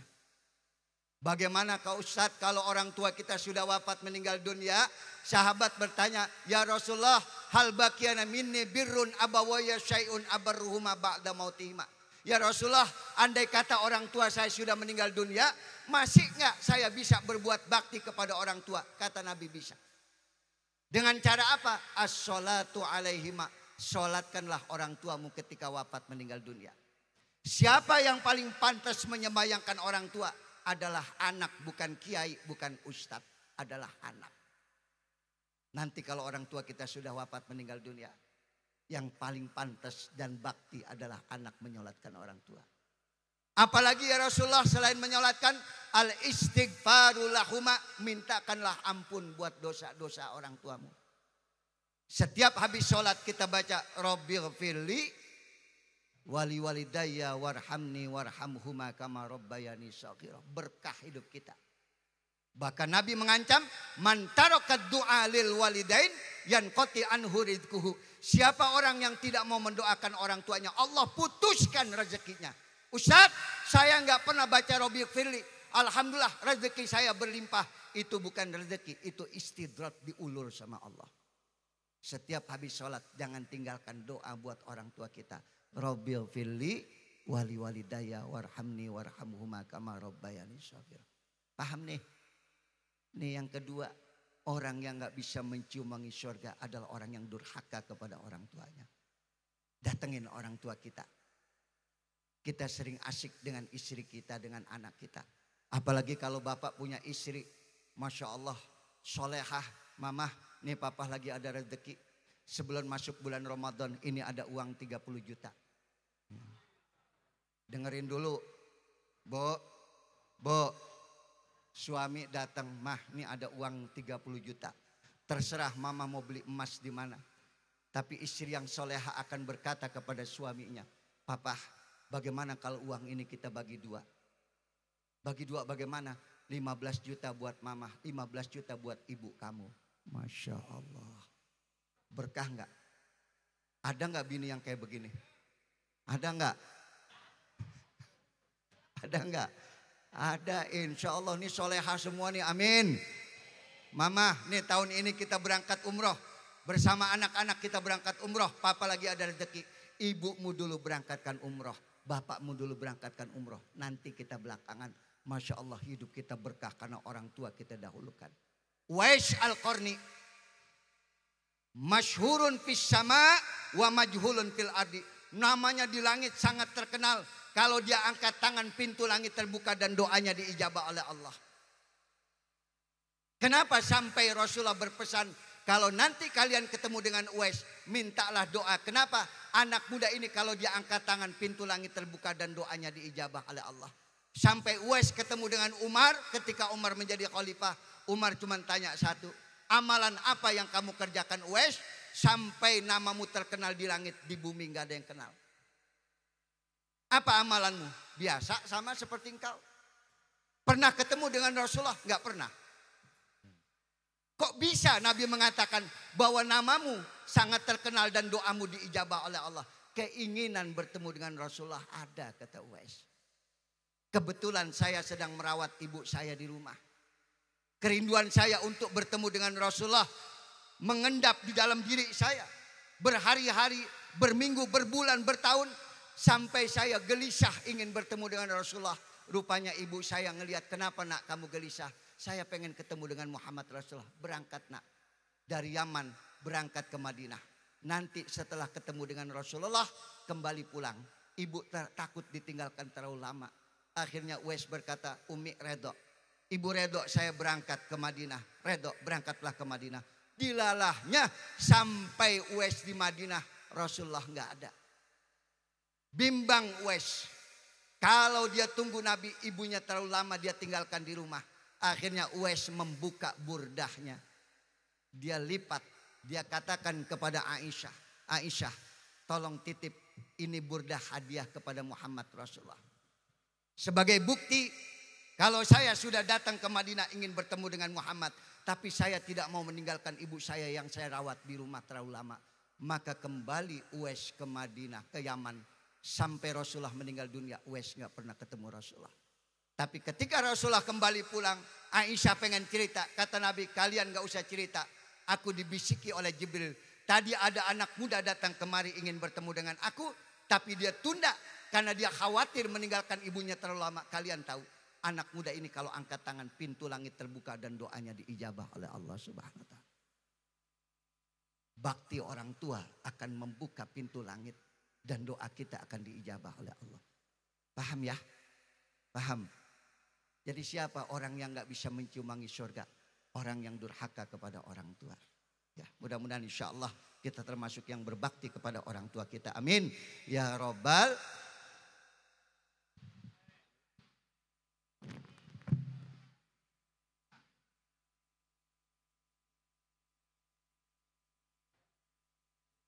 [SPEAKER 2] Bagaimana kau Ustadz kalau orang tua kita sudah wafat meninggal dunia? Sahabat bertanya, ya Rasulullah, hal bakiana minni birrun abawaya syai'un abarruhuma ba'da mautihima. Ya Rasulullah, andai kata orang tua saya sudah meninggal dunia, masih nggak saya bisa berbuat bakti kepada orang tua? Kata Nabi bisa. Dengan cara apa? As-sholatu alaihima. Sholatkanlah orang tuamu ketika wafat meninggal dunia. Siapa yang paling pantas menyembayangkan orang tua? Adalah anak, bukan kiai, bukan ustadz. Adalah anak. Nanti kalau orang tua kita sudah wafat meninggal dunia, yang paling pantas dan bakti adalah anak menyolatkan orang tua. Apalagi ya Rasulullah selain menyolatkan, al-istighfaru lahuma, mintakanlah ampun buat dosa-dosa orang tuamu. Setiap habis sholat kita baca Rabbighfirli wali walidayya warhamni warhamhuma kama rabbayani shaghira. Berkah hidup kita. Bahkan Nabi mengancam, man taraka du'a lil walidain yanqati anhu rizquhu. Siapa orang yang tidak mau mendoakan orang tuanya, Allah putuskan rezekinya. Ustaz, saya nggak pernah baca Rabbighfirli. Alhamdulillah rezeki saya berlimpah. Itu bukan rezeki, itu istidrat, diulur sama Allah. Setiap habis sholat jangan tinggalkan doa buat orang tua kita. Rabbighfirli wali walidayya warhamni warhamhuma kama rabbayani shaghira. Paham nih? Nih yang kedua, orang yang nggak bisa mencium wangi surga adalah orang yang durhaka kepada orang tuanya. Datengin orang tua kita. Kita sering asik dengan istri kita, dengan anak kita. Apalagi kalau bapak punya istri, masya Allah, solehah, mamah, nih papa lagi ada rezeki. Sebelum masuk bulan Ramadan ini ada uang 30 juta. Dengerin dulu. Bo, suami datang, mah ini ada uang 30 juta. Terserah mama mau beli emas di mana. Tapi istri yang soleha akan berkata kepada suaminya, papa bagaimana kalau uang ini kita bagi dua? Bagi dua bagaimana? 15 juta buat mama, 15 juta buat ibu kamu. Masya Allah. Berkah nggak? Ada nggak bini yang kayak begini? Ada nggak? Ada nggak? Ada, insya Allah nih soleha semua nih, amin. Mama, nih tahun ini kita berangkat umroh. Bersama anak-anak kita berangkat umroh. Papa lagi ada rezeki. Ibumu dulu berangkatkan umroh. Bapakmu dulu berangkatkan umroh. Nanti kita belakangan. Masya Allah hidup kita berkah karena orang tua kita dahulukan. Wais al-Qarni. Masyhurun fis sama wa majhulun fil ardi. Namanya di langit sangat terkenal. Kalau dia angkat tangan pintu langit terbuka dan doanya diijabah oleh Allah. Kenapa sampai Rasulullah berpesan, kalau nanti kalian ketemu dengan Uwais, mintalah doa. Kenapa? Anak muda ini kalau dia angkat tangan, pintu langit terbuka dan doanya diijabah oleh Allah. Sampai Uwais ketemu dengan Umar, ketika Umar menjadi khalifah, Umar cuma tanya satu, amalan apa yang kamu kerjakan Uwais, sampai namamu terkenal di langit, di bumi nggak ada yang kenal. Apa amalanmu? Biasa, sama seperti engkau. Pernah ketemu dengan Rasulullah? Nggak pernah. Kok bisa Nabi mengatakan bahwa namamu sangat terkenal dan doamu diijabah oleh Allah? Keinginan bertemu dengan Rasulullah ada, kata Uwais. Kebetulan saya sedang merawat ibu saya di rumah. Kerinduan saya untuk bertemu dengan Rasulullah mengendap di dalam diri saya. Berhari-hari, berminggu, berbulan, bertahun. Sampai saya gelisah ingin bertemu dengan Rasulullah. Rupanya ibu saya ngelihat, kenapa nak kamu gelisah? Saya pengen ketemu dengan Muhammad Rasulullah. Berangkat nak. Dari Yaman berangkat ke Madinah. Nanti setelah ketemu dengan Rasulullah kembali pulang. Ibu takut ditinggalkan terlalu lama. Akhirnya Uwais berkata, Umi redho. Ibu redho saya berangkat ke Madinah. Redho berangkatlah ke Madinah. Dilalahnya sampai Uwais di Madinah. Rasulullah nggak ada. Bimbang Uwais. Kalau dia tunggu Nabi, ibunya terlalu lama dia tinggalkan di rumah. Akhirnya Uwais membuka burdahnya. Dia lipat. Dia katakan kepada Aisyah. Aisyah, tolong titip ini burdah hadiah kepada Muhammad Rasulullah. Sebagai bukti, kalau saya sudah datang ke Madinah ingin bertemu dengan Muhammad. Tapi saya tidak mau meninggalkan ibu saya yang saya rawat di rumah terlalu lama. Maka kembali Uwais ke Madinah, ke Yaman. Sampai Rasulullah meninggal dunia, Uwais nggak pernah ketemu Rasulullah. Tapi ketika Rasulullah kembali pulang, Aisyah pengen cerita. Kata Nabi, kalian gak usah cerita. Aku dibisiki oleh Jibril. Tadi ada anak muda datang kemari ingin bertemu dengan aku. Tapi dia tunda karena dia khawatir meninggalkan ibunya terlalu lama. Kalian tahu, anak muda ini kalau angkat tangan, pintu langit terbuka dan doanya diijabah oleh Allah Subhanahu wa ta'ala. Bakti orang tua akan membuka pintu langit dan doa kita akan diijabah oleh Allah. Paham ya? Paham? Jadi siapa orang yang gak bisa mencium wangi surga? Orang yang durhaka kepada orang tua. Ya, mudah-mudahan insya Allah kita termasuk yang berbakti kepada orang tua kita. Amin. Ya Rabbal.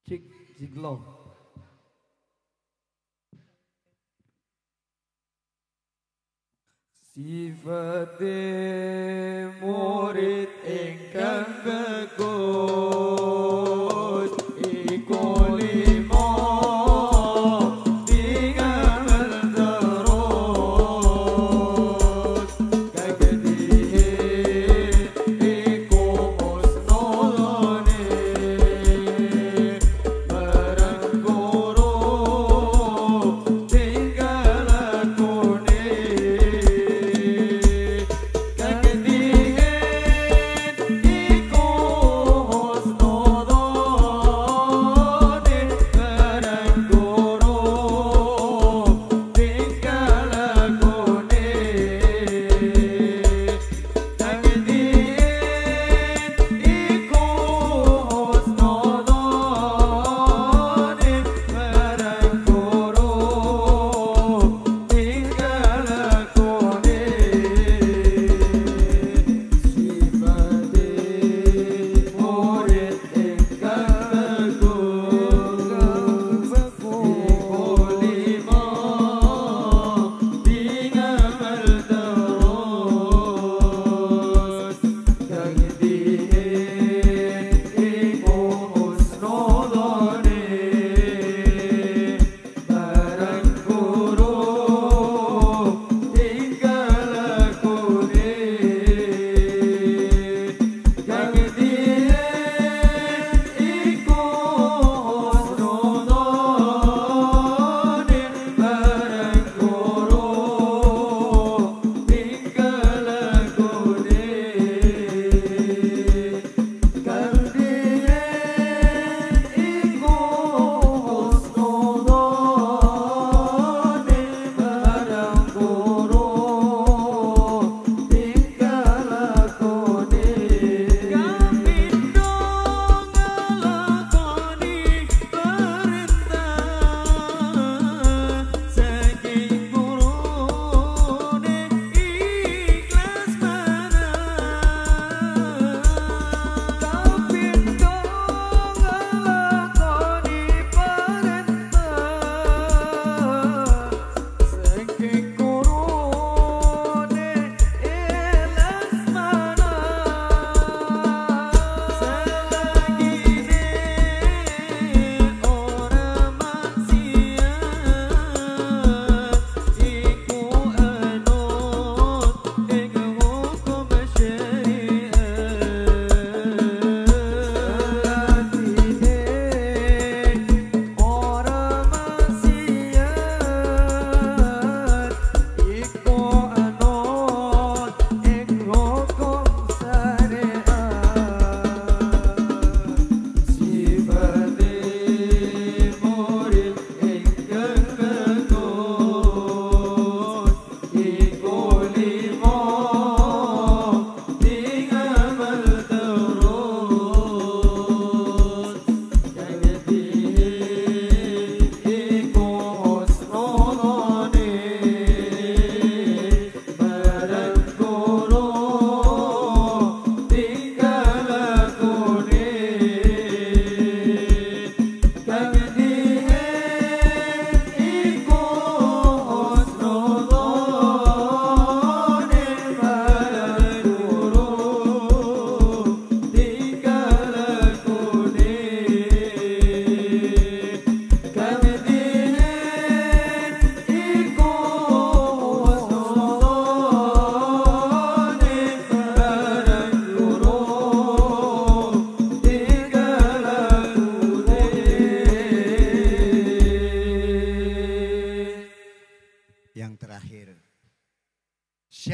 [SPEAKER 1] Cik Jiglo. Sifat murid ingkang bagus iku limo tinggal terus kagedihe iku musnone barang guru tinggal lakone. Kagedihen iku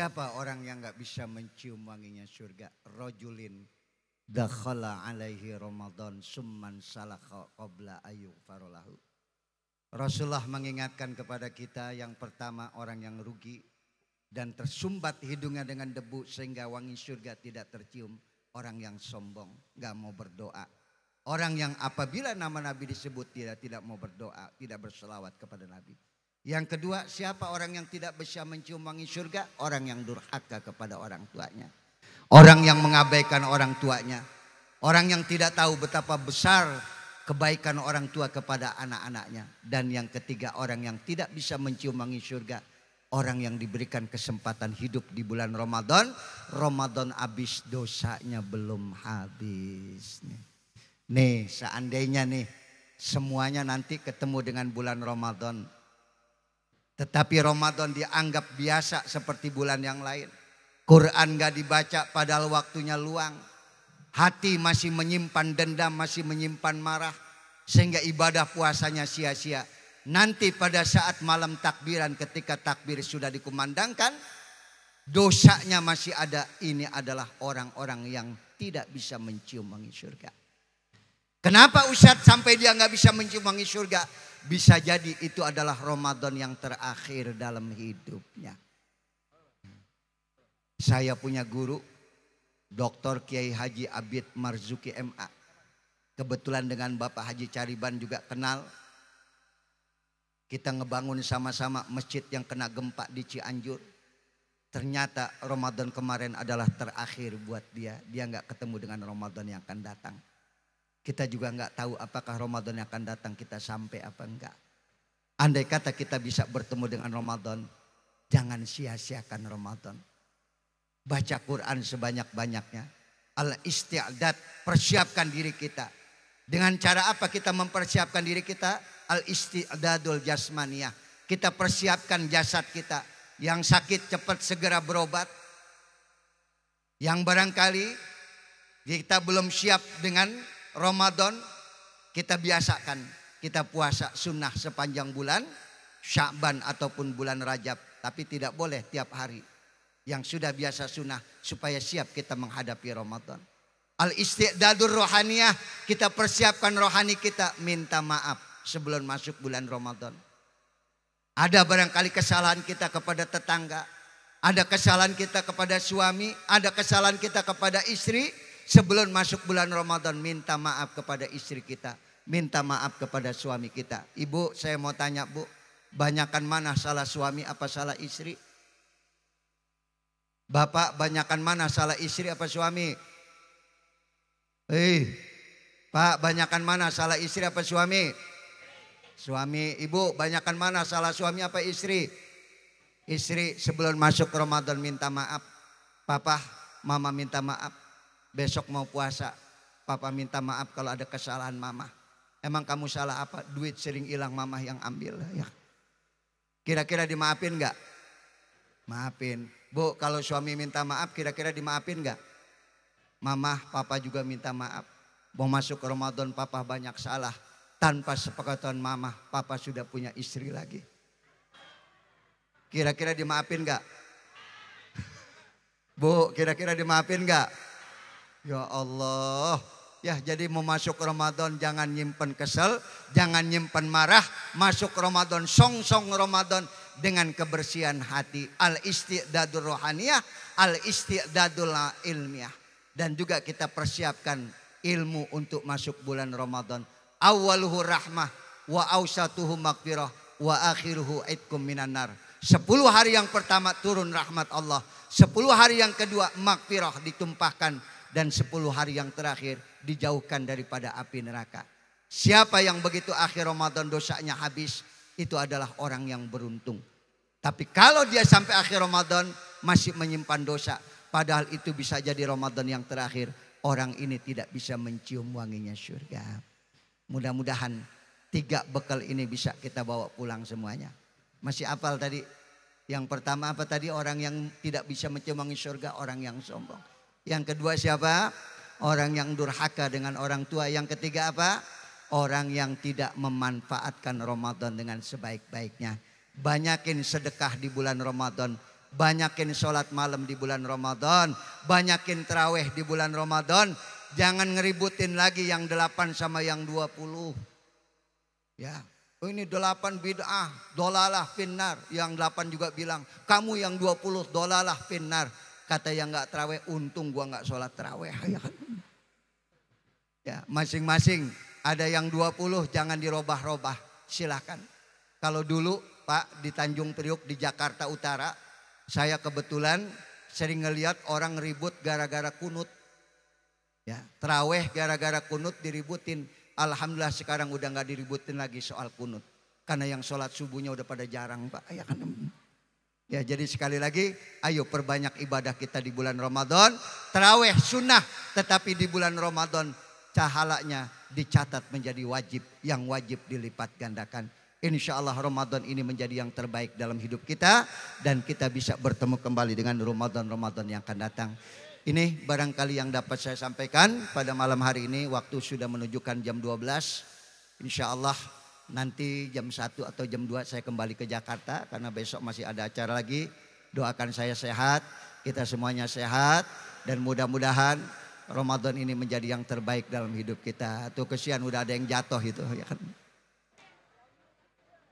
[SPEAKER 2] Siapa orang yang nggak bisa mencium wanginya surga? Rajulin dakhala alaihi Ramadan summan salakha qabla ayyughfarolahu. Rasulullah mengingatkan kepada kita yang pertama orang yang rugi dan tersumbat hidungnya dengan debu sehingga wangi surga tidak tercium. Orang yang sombong, nggak mau berdoa. Orang yang apabila nama Nabi disebut tidak mau berdoa, tidak berselawat kepada Nabi. Yang kedua, siapa orang yang tidak bisa mencium wangi surga? Orang yang durhaka kepada orang tuanya. Orang yang mengabaikan orang tuanya. Orang yang tidak tahu betapa besar kebaikan orang tua kepada anak-anaknya. Dan yang ketiga, orang yang tidak bisa mencium wangi surga. Orang yang diberikan kesempatan hidup di bulan Ramadan. Ramadan habis, dosanya belum habis. Nih, seandainya nih semuanya nanti ketemu dengan bulan Ramadan. Tetapi Ramadan dianggap biasa seperti bulan yang lain. Quran gak dibaca padahal waktunya luang. Hati masih menyimpan dendam, masih menyimpan marah. Sehingga ibadah puasanya sia-sia. Nanti pada saat malam takbiran ketika takbir sudah dikumandangkan. Dosanya masih ada. Ini adalah orang-orang yang tidak bisa mencium wangi surga. Kenapa Ustadz sampai dia gak bisa mencium wangi surga? Bisa jadi itu adalah Ramadan yang terakhir dalam hidupnya. Saya punya guru, Dr. Kiai Haji Abid Marzuki MA. Kebetulan dengan Bapak Haji Cariban juga kenal. Kita ngebangun sama-sama masjid yang kena gempa di Cianjur. Ternyata Ramadan kemarin adalah terakhir buat dia. Dia nggak ketemu dengan Ramadan yang akan datang. Kita juga nggak tahu apakah Ramadan yang akan datang kita sampai apa enggak. Andai kata kita bisa bertemu dengan Ramadan, jangan sia-siakan Ramadan. Baca Quran sebanyak-banyaknya. Al-isti'dad, persiapkan diri kita. Dengan cara apa kita mempersiapkan diri kita? Al-isti'dadul jasmaniyah. Kita persiapkan jasad kita. Yang sakit cepat segera berobat. Yang barangkali kita belum siap dengan Ramadan, kita biasakan. Kita puasa sunnah sepanjang bulan Sya'ban ataupun bulan Rajab. Tapi tidak boleh tiap hari. Yang sudah biasa sunnah supaya siap kita menghadapi Ramadan. Al-isti'dadur rohaniyah, kita persiapkan rohani kita. Minta maaf sebelum masuk bulan Ramadan. Ada barangkali kesalahan kita kepada tetangga. Ada kesalahan kita kepada suami. Ada kesalahan kita kepada istri. Sebelum masuk bulan Ramadan minta maaf kepada istri kita. Minta maaf kepada suami kita. Ibu, saya mau tanya Bu. Banyakan mana salah suami apa salah istri? Bapak, banyakan mana salah istri apa suami? Pak, banyakan mana salah istri apa suami? Suami. Ibu, banyakan mana salah suami apa istri? Istri. Sebelum masuk Ramadan minta maaf. Papa, mama minta maaf. Besok mau puasa. Papa minta maaf kalau ada kesalahan mama. Emang kamu salah apa? Duit sering hilang mama yang ambil. Ya. Kira-kira dimaafin gak? Maafin. Bu, kalau suami minta maaf kira-kira dimaafin gak? Mama, papa juga minta maaf. Mau masuk Ramadan papa banyak salah. Tanpa sepengetahuan mama, papa sudah punya istri lagi. Kira-kira dimaafin gak? Bu, kira-kira dimaafin gak? Ya Allah. Ya, jadi mau masuk Ramadan jangan nyimpen kesel, jangan nyimpen marah. Masuk Ramadan, song-song Ramadan dengan kebersihan hati. Al-isti'dadur rohaniyah, al-isti'dadul ilmiah. Dan juga kita persiapkan ilmu untuk masuk bulan Ramadan. Awaluhu rahmah, wa awsatuhu maghfirah, wa akhiruhu itkum minan nar. 10 hari yang pertama turun rahmat Allah. 10 hari yang kedua maghfirah ditumpahkan. Dan 10 hari yang terakhir dijauhkan daripada api neraka. Siapa yang begitu akhir Ramadan dosanya habis, itu adalah orang yang beruntung. Tapi kalau dia sampai akhir Ramadan masih menyimpan dosa, padahal itu bisa jadi Ramadan yang terakhir, orang ini tidak bisa mencium wanginya surga. Mudah-mudahan 3 bekal ini bisa kita bawa pulang semuanya. Masih hafal tadi? Yang pertama apa tadi? Orang yang tidak bisa mencium wangi surga, orang yang sombong. Yang kedua siapa? Orang yang durhaka dengan orang tua. Yang ketiga apa? Orang yang tidak memanfaatkan Ramadan dengan sebaik-baiknya. Banyakin sedekah di bulan Ramadan. Banyakin sholat malam di bulan Ramadan. Banyakin tarawih di bulan Ramadan. Jangan ngeributin lagi yang 8 sama yang 20. Ya, oh ini 8 bid'ah, dolalah finnar. Yang 8 juga bilang, kamu yang 20 dolalah finnar. Kata yang gak tarawih, untung gua gak sholat tarawih. Ya kan? Ya, masing-masing ada yang 20, jangan dirobah-robah. Silakan. Kalau dulu Pak di Tanjung Priuk di Jakarta Utara, saya kebetulan sering ngelihat orang ribut gara-gara kunut. Ya, taraweh gara-gara kunut diributin. Alhamdulillah sekarang udah nggak diributin lagi soal kunut. Karena yang sholat subuhnya udah pada jarang Pak. Ya, kan? Ya, jadi sekali lagi ayo perbanyak ibadah kita di bulan Ramadan. Taraweh sunnah, tetapi di bulan Ramadan cahalanya dicatat menjadi wajib. Yang wajib dilipat gandakan. Insya Allah Ramadan ini menjadi yang terbaik dalam hidup kita. Dan kita bisa bertemu kembali dengan Ramadan-Ramadan yang akan datang. Ini barangkali yang dapat saya sampaikan pada malam hari ini. Waktu sudah menunjukkan jam 12. Insya Allah nanti jam 1 atau jam 2 saya kembali ke Jakarta. Karena besok masih ada acara lagi. Doakan saya sehat, kita semuanya sehat. Dan mudah-mudahan Ramadan ini menjadi yang terbaik dalam hidup kita. Tuh kesian udah ada yang jatuh itu. Ya kan?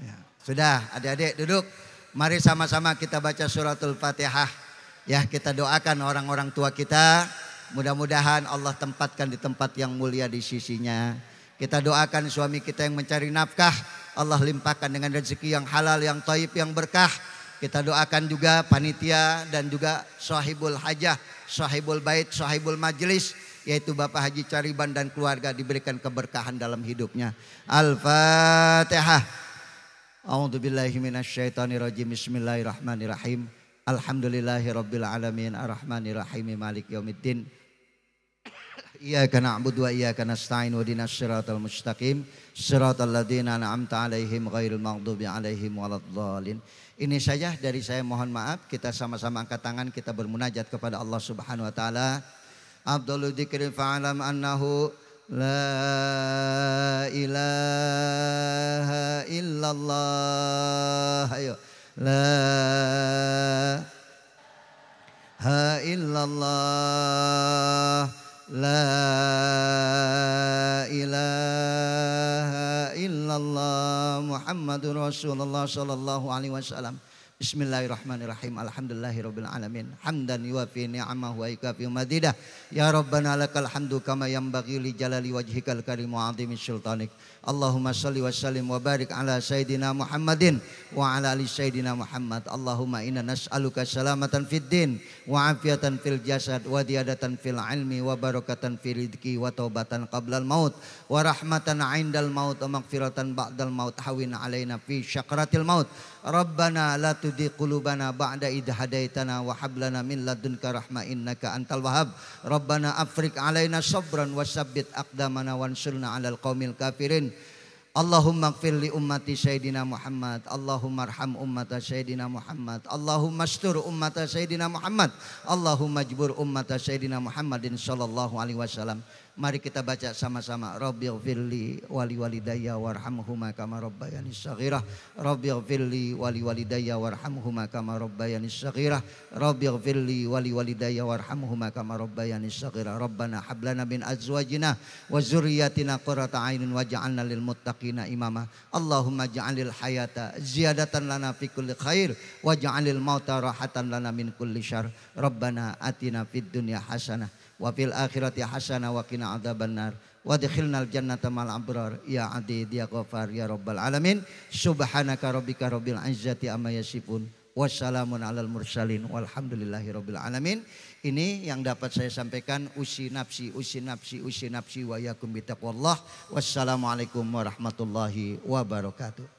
[SPEAKER 2] Ya. Sudah adik-adik duduk. Mari sama-sama kita baca suratul Fatihah. Ya, kita doakan orang-orang tua kita. Mudah-mudahan Allah tempatkan di tempat yang mulia di sisinya. Kita doakan suami kita yang mencari nafkah. Allah limpahkan dengan rezeki yang halal, yang thayyib, yang berkah. Kita doakan juga panitia dan juga sahibul hajah, sahibul bait, sahibul majlis. Yaitu Bapak Haji Cariban dan keluarga diberikan keberkahan dalam hidupnya. Al-Fatihah. A'udzubillahi minasyaitonirrajim. Bismillahirrahmanirrahim. Alhamdulillahirabbil alamin arrahmanirrahim maliki yaumiddin. Iyyaka na'budu wa iyyaka nasta'in ihdinas siratal mustaqim siratal ladzina an'amta 'alaihim ghairil maghdubi 'alaihim waladdallin. Ini saja dari saya, mohon maaf. Kita sama-sama angkat tangan, kita bermunajat kepada Allah Subhanahu wa taala. Abdul dzikri fa'alam annahu la ilaha illallah. Ayo. La ilaha illallah. La ilaha illallah Muhammadur Rasulullah sallallahu alaihi wasallam. Bismillahirrahmanirrahim. Alhamdulillahirabbil alamin. Hamdan yuwafi ni'amahu wa yukafi madidah. Ya Rabbana lakal hamdu kama yanbaghi li jalali wajhikal karim wa 'azimi sultanik. Allahumma salli wa sallim wa barik ala sayyidina Muhammadin wa ala ali sayyidina Muhammad. Allahumma inna nas'aluka salamatan fid din wa afiatan fil jasad wa ziyadatan fil ilmi wa barakatan fil rizqi wa taubatan qablal maut wa rahmatan 'indal maut wa maghfiratan ba'dal maut. Hawin alaina fi syakratil maut. Rabbana la tudzi qulubana ba'da idh hadaitana wa hab lana min ladunka rahmah innaka antal wahhab. Rabbana afriq alaina sabran wa sabbit aqdamana wansurna 'alal qaumil kafirin. Allahumma ighfir li ummati sayyidina Muhammad. Allahumma arham ummata sayyidina Muhammad. Allahumma astur ummata sayyidina Muhammad. Allahumma jbur ummata sayyidina Muhammadin sallallahu alaihi wasallam. Mari kita baca sama-sama. Rabbighfirli wali walidayya warhamhuma kama rabbayani shaghirah. Rabbighfirli wali walidayya warhamhuma kama rabbayani shaghirah. Rabbighfirli wali walidayya warhamhuma kama rabbayani shaghirah. Rabbana hab lana min azwajina wa dzurriyyatina qurrata a'yunin waj'alna lil muttaqina imama. Allahumma ja'alil hayata ziyadatan lana fi kulli khair waj'alil mauta rahatan lana min kulli syarr. Rabbana atina fid dunya hasanah wa fil akhirati hasanah wa qina adzabannar wa adkhilnal jannata ma'al abrar ya adid ya ghafar ya rabbal alamin. Subhanaka rabbika rabbil izzati amma yasifun wassalamun alal mursalin walhamdulillahi rabbil alamin. Ini yang dapat saya sampaikan. Usi nafsi wa yakum bitaqwallah. Wassalamualaikum warahmatullahi wabarakatuh.